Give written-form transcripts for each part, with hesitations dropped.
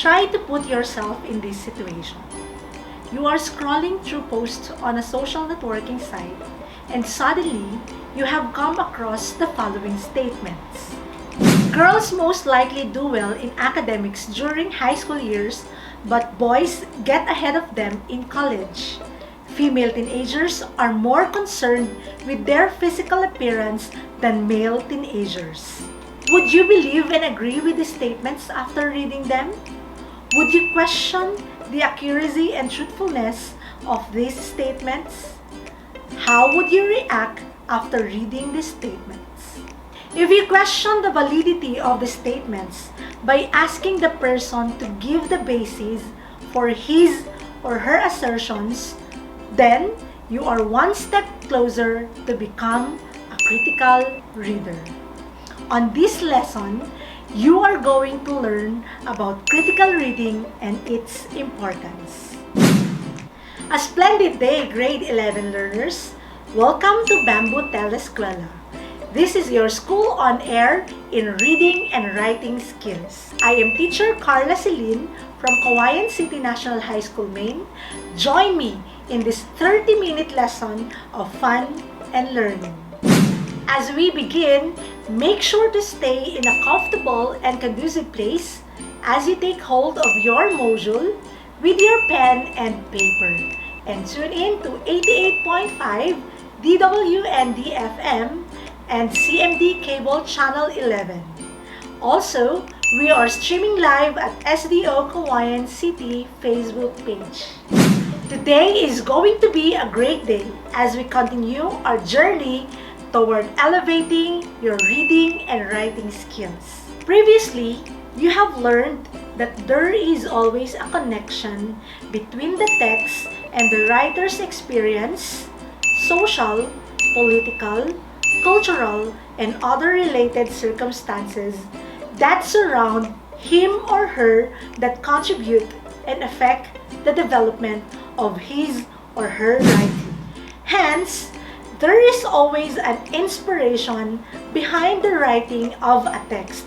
Try to put yourself in this situation. You are scrolling through posts on a social networking site and suddenly you have come across the following statements. Girls most likely do well in academics during high school years, but boys get ahead of them in college. Female teenagers are more concerned with their physical appearance than male teenagers. Would you believe and agree with the statements after reading them? Would you question the accuracy and truthfulness of these statements? How would you react after reading these statements? If you question the validity of the statements by asking the person to give the basis for his or her assertions, then you are one step closer to become a critical reader. On this lesson, you are going to learn about critical reading and its importance. A splendid day, grade 11 learners! Welcome to Bamboo Telescuela. This is your school on air in reading and writing skills. I am teacher Carla Celine from Cauayan City National High School, Maine. Join me in this 30-minute lesson of fun and learning. As we begin, make sure to stay in a comfortable and conducive place as you take hold of your module with your pen and paper. And tune in to 88.5 DWND FM and CMD Cable Channel 11. Also, we are streaming live at SDO Cauayan City Facebook page. Today is going to be a great day as we continue our journey toward elevating your reading and writing skills. Previously, you have learned that there is always a connection between the text and the writer's experience, social, political, cultural, and other related circumstances that surround him or her that contribute and affect the development of his or her writing. Hence, there is always an inspiration behind the writing of a text,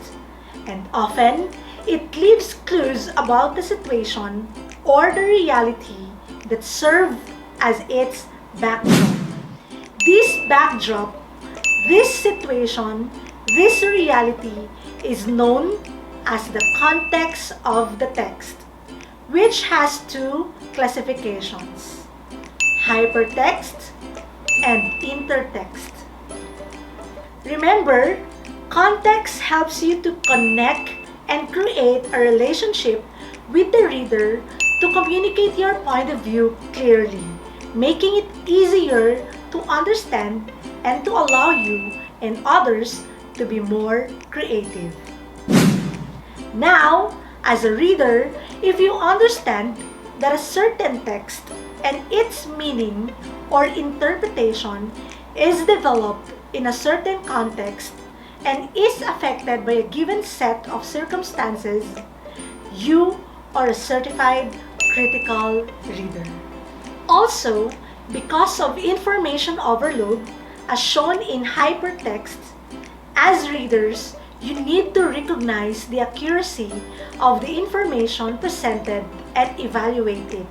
and often it leaves clues about the situation or the reality that serve as its backdrop. This backdrop, this situation, this reality is known as the context of the text, which has two classifications: hypertext and intertext. Remember, context helps you to connect and create a relationship with the reader to communicate your point of view clearly, making it easier to understand and to allow you and others to be more creative. Now, as a reader, if you understand that a certain text and its meaning or interpretation is developed in a certain context and is affected by a given set of circumstances, you are a certified critical reader. Also, because of information overload, as shown in hypertext, as readers, you need to recognize the accuracy of the information presented and evaluate it.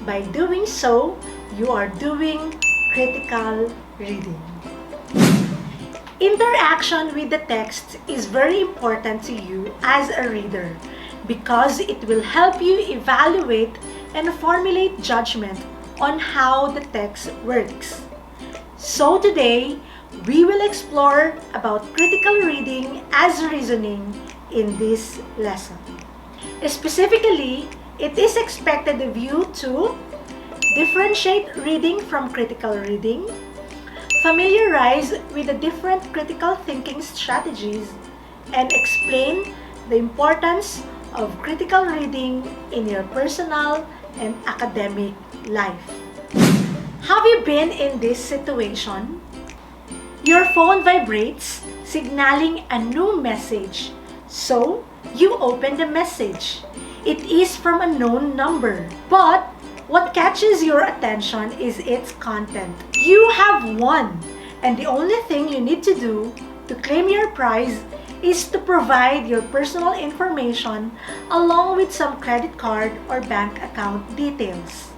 By doing so, you are doing critical reading. Interaction with the text is very important to you as a reader because it will help you evaluate and formulate judgment on how the text works. So today, we will explore about critical reading as reasoning in this lesson. Specifically, it is expected of you to differentiate reading from critical reading, familiarize with the different critical thinking strategies, and explain the importance of critical reading in your personal and academic life. Have you been in this situation? Your phone vibrates, signaling a new message. So, you open the message. It is from a known number. But, what catches your attention is its content. You have won, and the only thing you need to do to claim your prize is to provide your personal information along with some credit card or bank account details.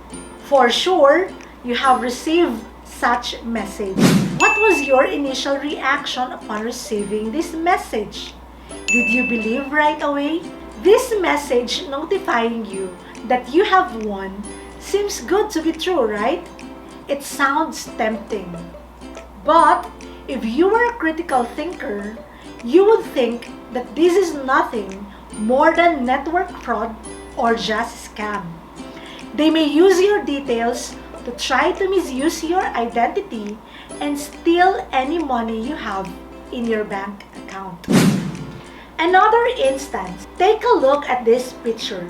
For sure, you have received such message. What was your initial reaction upon receiving this message? Did you believe right away? This message notifying you that you have won seems good to be true, right? It sounds tempting. But if you were a critical thinker, you would think that this is nothing more than network fraud or just scam. They may use your details to try to misuse your identity and steal any money you have in your bank account. Another instance, take a look at this picture.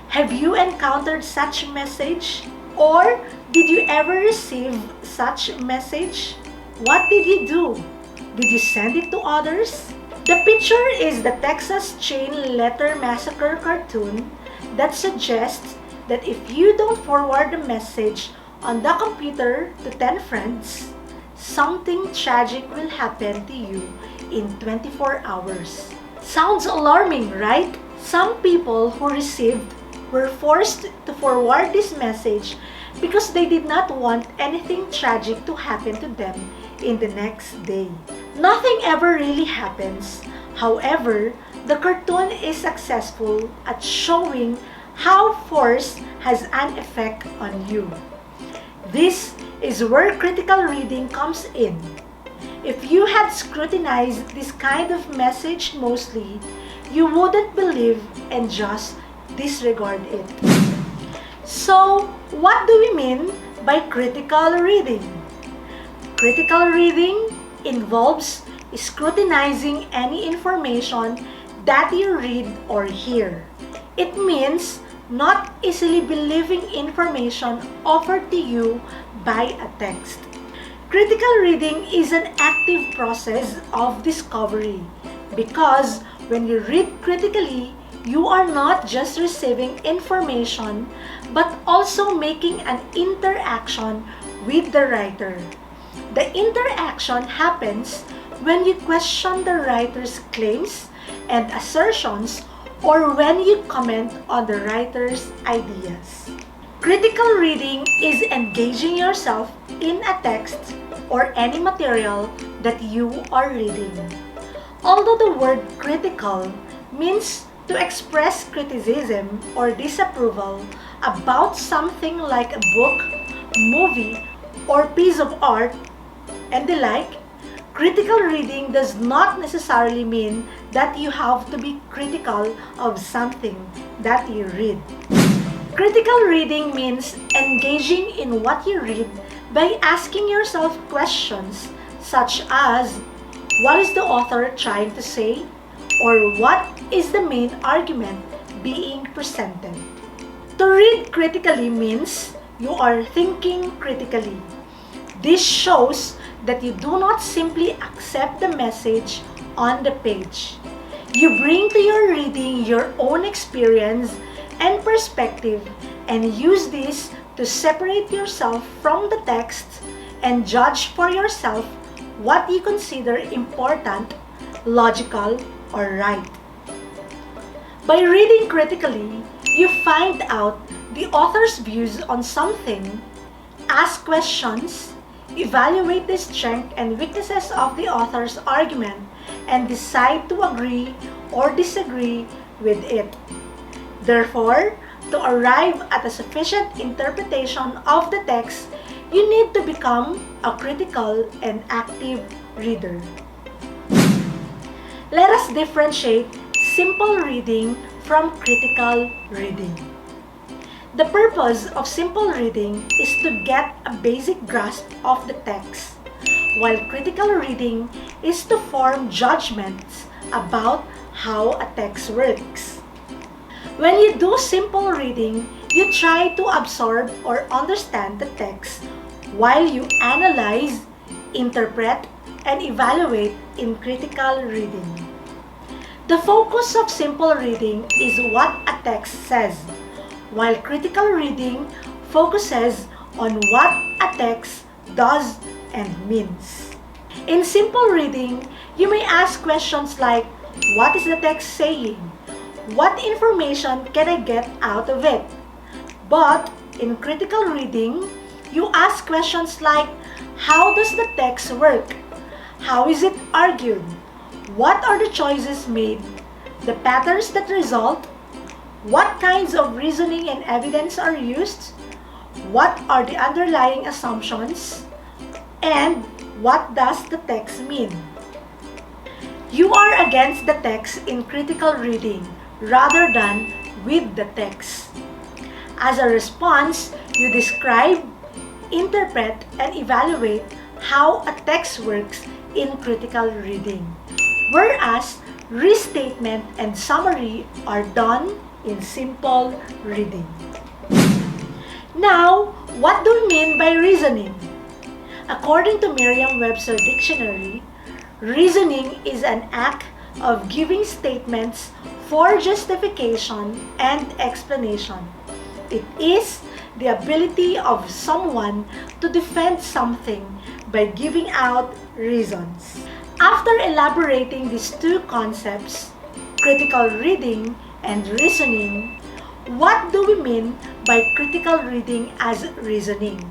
Have you encountered such message? Or did you ever receive such message? What did you do? Did you send it to others? The picture is the Texas Chain Letter Massacre cartoon that suggests that if you don't forward the message on the computer to 10 friends, something tragic will happen to you in 24 hours. Sounds alarming, right? Some people who received were forced to forward this message because they did not want anything tragic to happen to them in the next day. Nothing ever really happens. However, the cartoon is successful at showing how force has an effect on you. This is where critical reading comes in. If you had scrutinized this kind of message mostly, you wouldn't believe and just disregard it. So, what do we mean by critical reading? Critical reading involves scrutinizing any information that you read or hear. It means not easily believing information offered to you by a text. Critical reading is an active process of discovery because when you read critically, you are not just receiving information but also making an interaction with the writer. The interaction happens when you question the writer's claims and assertions or when you comment on the writer's ideas. Critical reading is engaging yourself in a text or any material that you are reading. Although the word critical means to express criticism or disapproval about something like a book, movie, or piece of art, and the like, critical reading does not necessarily mean that you have to be critical of something that you read. Critical reading means engaging in what you read by asking yourself questions such as, what is the author trying to say? Or what is the main argument being presented? To read critically means you are thinking critically. This shows that you do not simply accept the message on the page. You bring to your reading your own experience and perspective and use this to separate yourself from the text and judge for yourself what you consider important, logical, or right. By reading critically, you find out the author's views on something, ask questions, evaluate the strengths and weaknesses of the author's argument, and decide to agree or disagree with it. Therefore, to arrive at a sufficient interpretation of the text, you need to become a critical and active reader. Let us differentiate simple reading from critical reading. The purpose of simple reading is to get a basic grasp of the text, while critical reading is to form judgments about how a text works. When you do simple reading, you try to absorb or understand the text while you analyze, interpret, and evaluate in critical reading. The focus of simple reading is what a text says, while critical reading focuses on what a text does and means. In simple reading, you may ask questions like, what is the text saying? What information can I get out of it? But in critical reading, you ask questions like, how does the text work? How is it argued? What are the choices made? The patterns that result? What kinds of reasoning and evidence are used? What are the underlying assumptions? And what does the text mean? You are against the text in critical reading rather than with the text. As a response, you describe, interpret, and evaluate how a text works in critical reading, whereas restatement and summary are done in simple reading. Now, what do we mean by reasoning? According to Merriam-Webster Dictionary, reasoning is an act of giving statements for justification and explanation. It is the ability of someone to defend something by giving out reasons. After elaborating these two concepts, critical reading and reasoning, what do we mean by critical reading as reasoning?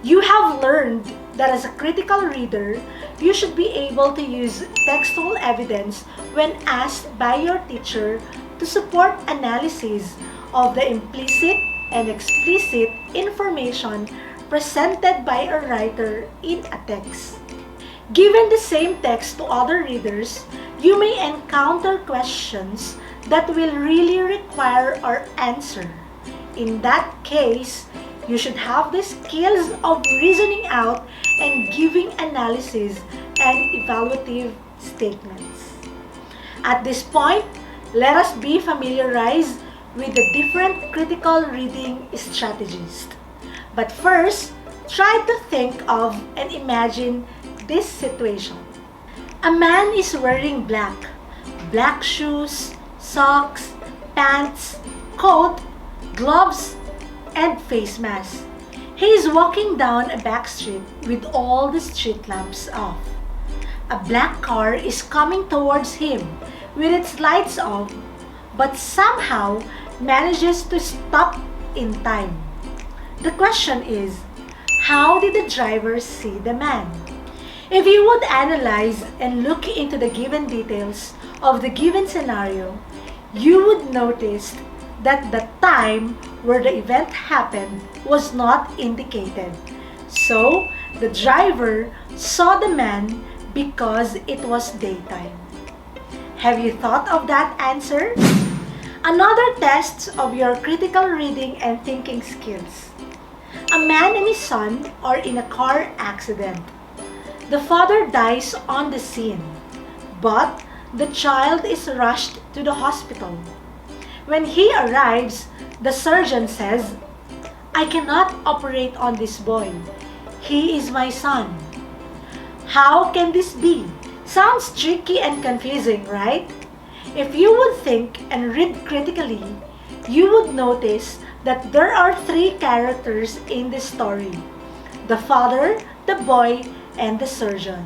You have learned that as a critical reader, you should be able to use textual evidence when asked by your teacher to support analysis of the implicit and explicit information presented by a writer in a text. Given the same text to other readers, you may encounter questions that will really require our answer. In that case, you should have the skills of reasoning out and giving analysis and evaluative statements. At this point, let us be familiarized with the different critical reading strategies. But first, try to think of and imagine this situation. A man is wearing black shoes, socks, pants, coat, gloves, and face mask. He is walking down a back street with all the street lamps off. A black car is coming towards him with its lights off, but somehow manages to stop in time. The question is, how did the driver see the man? If you would analyze and look into the given details of the given scenario, you would notice that the time where the event happened was not indicated. So, the driver saw the man because it was daytime. Have you thought of that answer? Another test of your critical reading and thinking skills. A man and his son are in a car accident. The father dies on the scene, but the child is rushed to the hospital. When he arrives, the surgeon says, "I cannot operate on this boy. He is my son." How can this be? Sounds tricky and confusing, right? If you would think and read critically, you would notice that there are three characters in this story: the father, the boy, and the surgeon.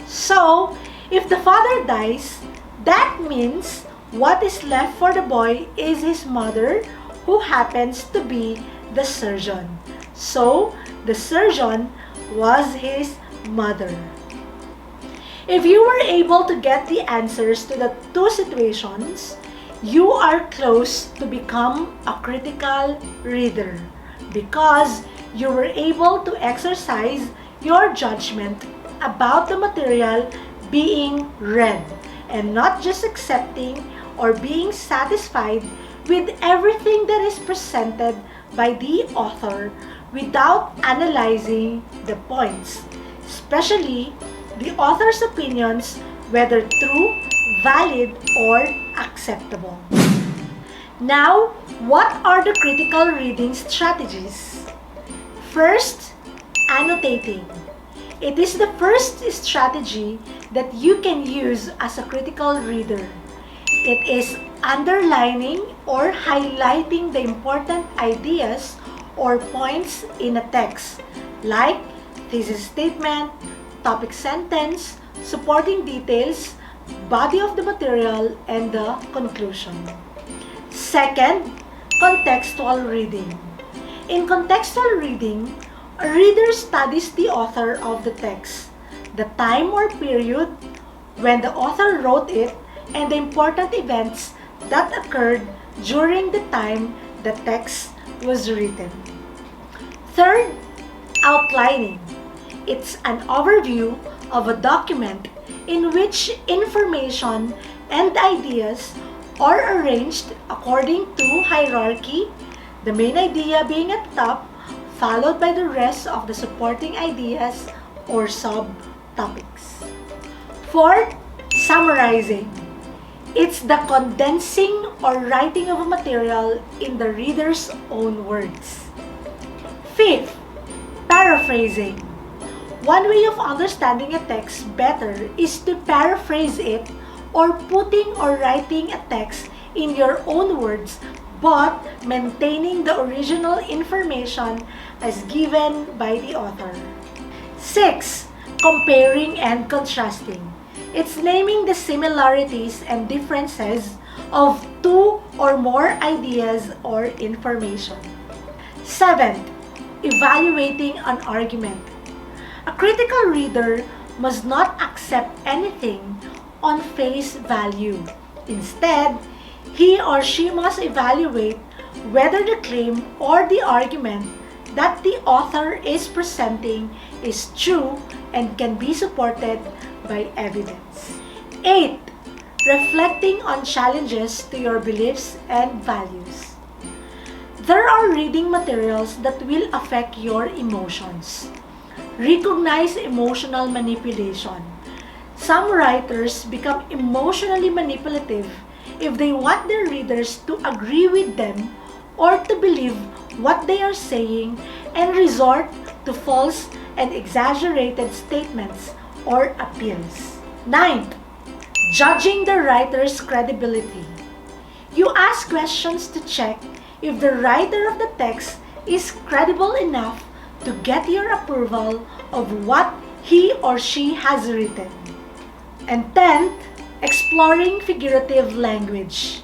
So, if the father dies, that means what is left for the boy is his mother, who happens to be the surgeon. So, the surgeon was his mother. If you were able to get the answers to the two situations, you are close to become a critical reader because you were able to exercise your judgment about the material being read and not just accepting or being satisfied with everything that is presented by the author without analyzing the points, especially the author's opinions, whether true, valid, or acceptable. Now, what are the critical reading strategies? First, annotating. It is the first strategy that you can use as a critical reader. It is underlining or highlighting the important ideas or points in a text, like thesis statement, topic sentence, supporting details, body of the material, and the conclusion. Second, contextual reading. In contextual reading, a reader studies the author of the text, the time or period when the author wrote it, and the important events that occurred during the time the text was written. Third, outlining. It's an overview of a document in which information and ideas are arranged according to hierarchy, the main idea being at the top, followed by the rest of the supporting ideas or subtopics. Fourth, summarizing. It's the condensing or writing of a material in the reader's own words. Fifth, paraphrasing. One way of understanding a text better is to paraphrase it, or putting or writing a text in your own words but maintaining the original information as given by the author. 6. Comparing and contrasting. It's naming the similarities and differences of two or more ideas or information. 7. Evaluating an argument. A critical reader must not accept anything on face value. Instead, he or she must evaluate whether the claim or the argument that the author is presenting is true and can be supported by evidence. 8. Reflecting on challenges to your beliefs and values. There are reading materials that will affect your emotions. Recognize emotional manipulation. Some writers become emotionally manipulative if they want their readers to agree with them or to believe what they are saying and resort to false and exaggerated statements or appeals. 9. Judging the writer's credibility. You ask questions to check if the writer of the text is credible enough to get your approval of what he or she has written. And 10th, exploring figurative language.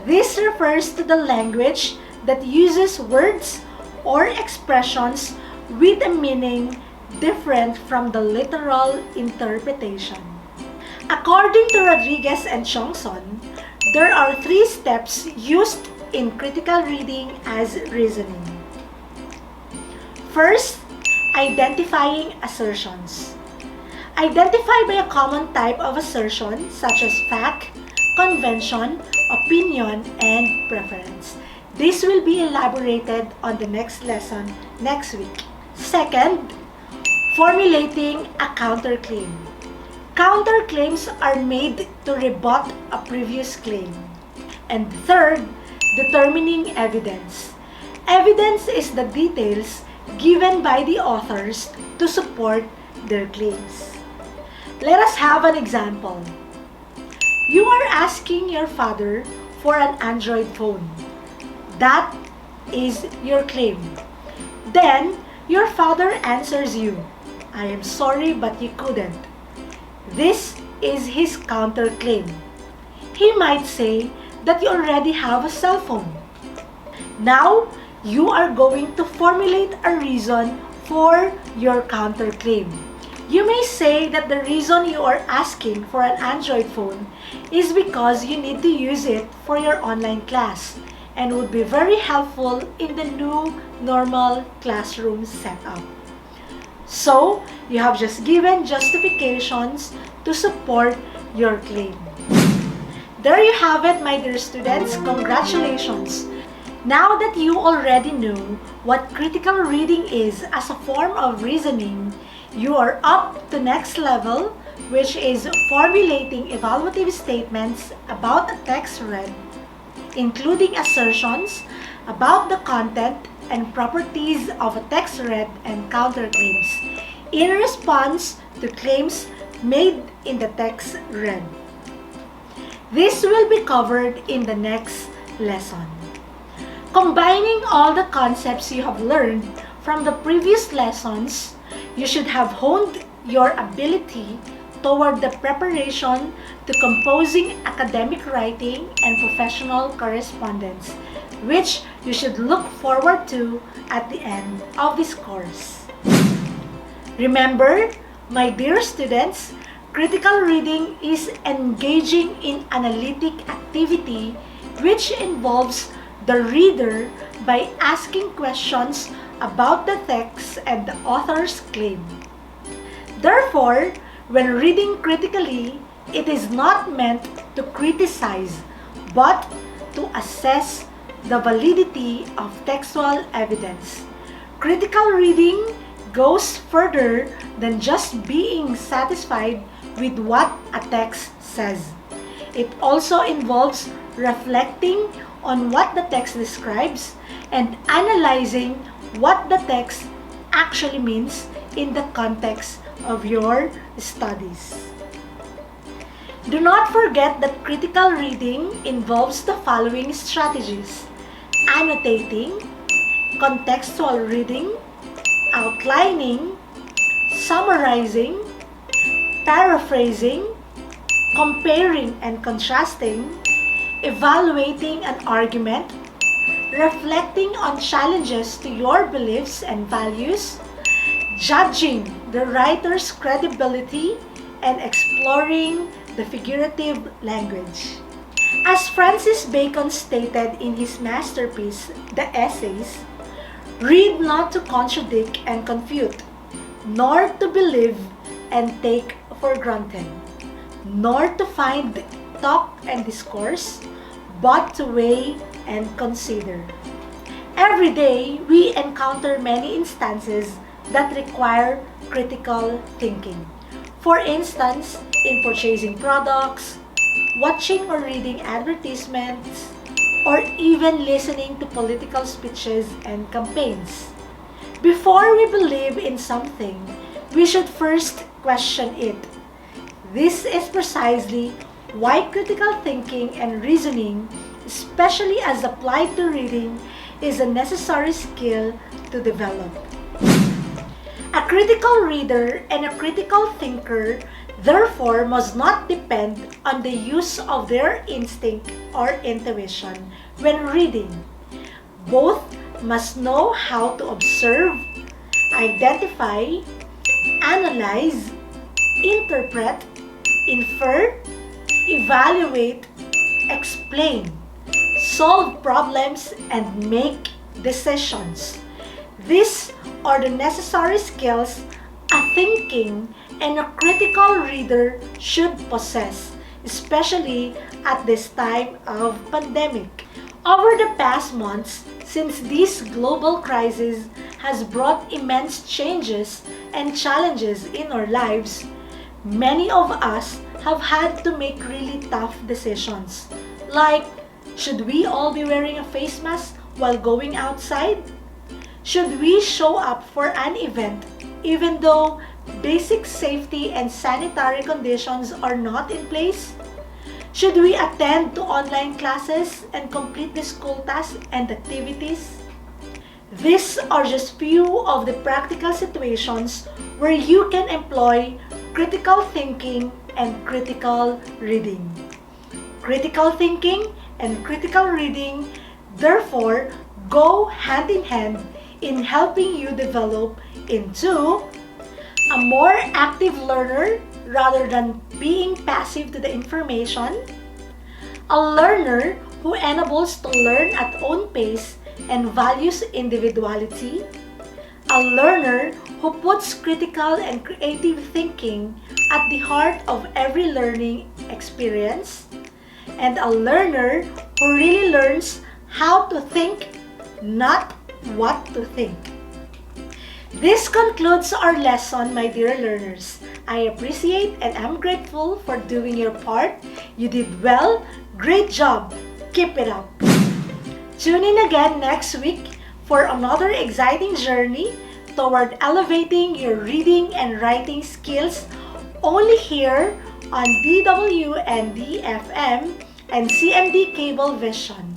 This refers to the language that uses words or expressions with a meaning different from the literal interpretation. According to Rodriguez and Chongson, there are 3 steps used in critical reading as reasoning. First, identifying assertions. Identify by a common type of assertion such as fact, convention, opinion, and preference. This will be elaborated on the next lesson next week. Second, formulating a counterclaim. Counterclaims are made to rebut a previous claim. And third, determining evidence. Evidence is the details given by the authors to support their claims. Let us have an example. You are asking your father for an Android phone. That is your claim. Then, your father answers you, "I am sorry but you couldn't." This is his counterclaim. He might say that you already have a cell phone. Now, you are going to formulate a reason for your counterclaim. You may say that the reason you are asking for an Android phone is because you need to use it for your online class and would be very helpful in the new normal classroom setup. So, you have just given justifications to support your claim. There you have it, my dear students. Congratulations! Now that you already know what critical reading is as a form of reasoning, you are up to next level, which is formulating evaluative statements about a text read, including assertions about the content and properties of a text read and counterclaims in response to claims made in the text read. This will be covered in the next lesson. Combining all the concepts you have learned from the previous lessons, you should have honed your ability toward the preparation to composing academic writing and professional correspondence, which you should look forward to at the end of this course. Remember, my dear students, critical reading is engaging in analytic activity which involves the reader by asking questions about the text and the author's claim. Therefore, when reading critically, it is not meant to criticize, but to assess the validity of textual evidence. Critical reading goes further than just being satisfied with what a text says. It also involves reflecting on what the text describes and analyzing what the text actually means in the context of your studies. Do not forget that critical reading involves the following strategies: annotating, contextual reading, outlining, summarizing, paraphrasing, comparing and contrasting, evaluating an argument, reflecting on challenges to your beliefs and values, judging the writer's credibility, and exploring the figurative language. As Francis Bacon stated in his masterpiece, The Essays, read not to contradict and confute, nor to believe and take for granted, nor to find talk and discourse, but to weigh and consider. Every day, we encounter many instances that require critical thinking. For instance, in purchasing products, watching or reading advertisements, or even listening to political speeches and campaigns. Before we believe in something, we should first question it. This is precisely why critical thinking and reasoning, especially as applied to reading, is a necessary skill to develop. A critical reader and a critical thinker therefore must not depend on the use of their instinct or intuition when reading. Both must know how to observe, identify, analyze, interpret, infer, evaluate, explain, solve problems, and make decisions. These are the necessary skills a thinking and a critical reader should possess, especially at this time of pandemic. Over the past months, since this global crisis has brought immense changes and challenges in our lives, many of us have had to make really tough decisions. Like, should we all be wearing a face mask while going outside? Should we show up for an event even though basic safety and sanitary conditions are not in place? Should we attend to online classes and complete the school tasks and activities? These are just few of the practical situations where you can employ critical thinking and critical reading. Critical thinking and critical reading therefore go hand in hand in helping you develop into a more active learner rather than being passive to the information, a learner who enables to learn at own pace and values individuality, a learner who puts critical and creative thinking at the heart of every learning experience, and a learner who really learns how to think, not what to think. This concludes our lesson, my dear learners. I appreciate and am grateful for doing your part. You did well. Great job. Keep it up. Tune in again next week for another exciting journey toward elevating your reading and writing skills only here on DWND-FM and CMD Cable Vision.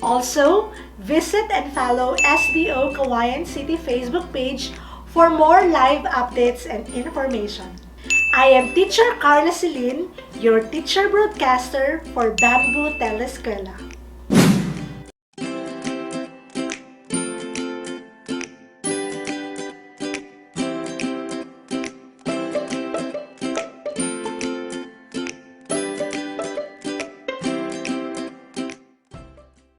Also, visit and follow SDO Kawayan City Facebook page for more live updates and information. I am Teacher Carla Celine, your teacher broadcaster for Bamboo Telescuela.